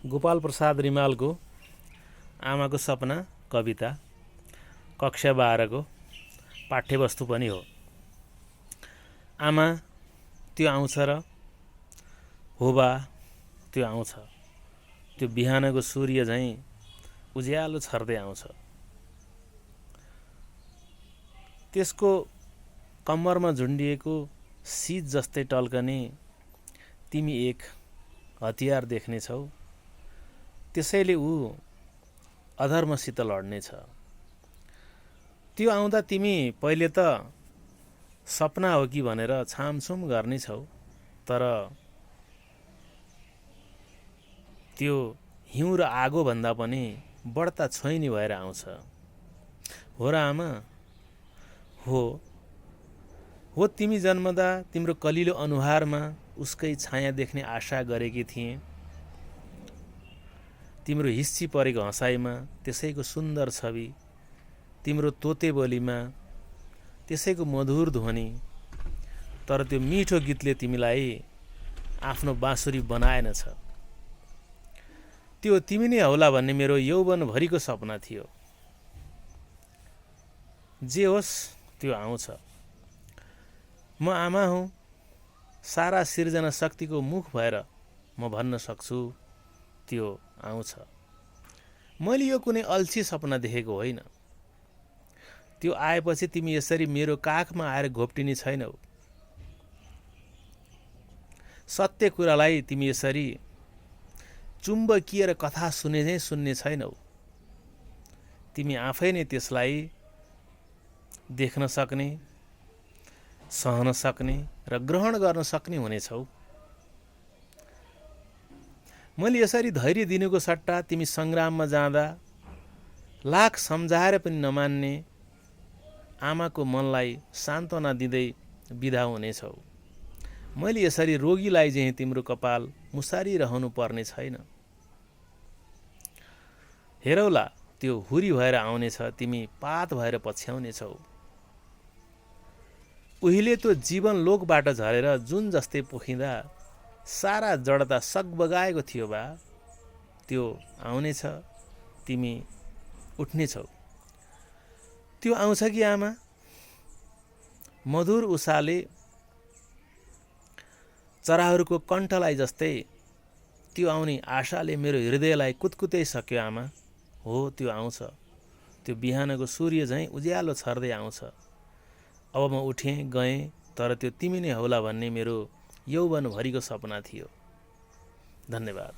गोपाल प्रसाद रिमालको आमाको सपना कविता कक्षा 12 को पाठ्यवस्तु पनि हो। आमा त्यो आउँछ र हो बा त्यो आउँछ, त्यो बिहानको सूर्य झैं उज्यालो छर्दै आउँछ। त्यसको कम्मरमा झुन्डिएको शीत जस्तै टल्कने तिमी एक हतियार देख्नेछौ। त्यसैले ऊ अधर्मसित लड्नेछ। त्यो आउँदा तिमी पहिले त सपना हो कि भनेर छामछुम गर्नेछौ, तर त्यो हिउँ र आगो भन्दा पनि बढ्ता छोइनी भएर आउँछ। हो र आमा? हो तिमी जन्मदा तिम्रो कलिलो अनुहारमा उसकै छाया देख्ने आशा गरेकी थिएँ। तिम्रो हिस्सी परेको हँसाइमा त्यसैको सुन्दर छवि, तिम्रो तोते बोलीमा त्यसैको मधुर ध्वनि। तर त्यो मिठो गीतले तिमीलाई आफ्नो बाँसुरी बनाएनछ। त्यो तिमी नै हौला भन्ने मेरो यौवनभरिको सपना थियो। जे होस् त्यो आउँछ। म आमा हुँ, सारा सिर्जना शक्तिको मुख भएर म भन्न सक्छु त्यो आउँछ। मैले यो कुनै अल्छी सपना देखेको होइन। त्यो आएपछि तिमी यसरी मेरो काखमा आएर घोप्टिने छैनौ। सत्य कुरालाई तिमी यसरी चुम्बकीय र कथा सुने झैं सुन्ने छैनौ। तिमी आफै नै त्यसलाई देख्न सक्ने, सहन सक्ने र ग्रहण गर्न सक्ने हुनेछौ। मैले यसरी धैर्य दिनुको सट्टा तिमी संग्राममा जाँदा लाख सम्झाएर पनि नमान्ने आमाको मनलाई सान्त्वना दिँदै बिदा हुनेछौ। मैले यसरी रोगीलाई चाहिँ तिम्रो कपाल मुसारिरहनु पर्ने छैन। हेरौला त्यो हुरी भएर आउनेछ, तिमी पात भएर पछ्याउनेछौ। उहिले त्यो जीवन लोकबाट झरेर जुन जस्तै पोखिँदा सारा जडता सगबगाएको थियो बा, त्यो आउनेछ, तिमी उठ्नेछौ। त्यो आउँछ कि आमा? मधुर उषाले चराहरूको कण्ठलाई जस्तै त्यो आउने आशाले मेरो हृदयलाई कुतकुताइसक्यो आमा। हो त्यो आउँछ। त्यो बिहानको सूर्य झैं उज्यालो छर्दै आउँछ। अब म उठेँ गएँ, तर त्यो तिमी नै हौला भन्ने मेरो यौवनभरिको सपना थियो। धन्यवाद।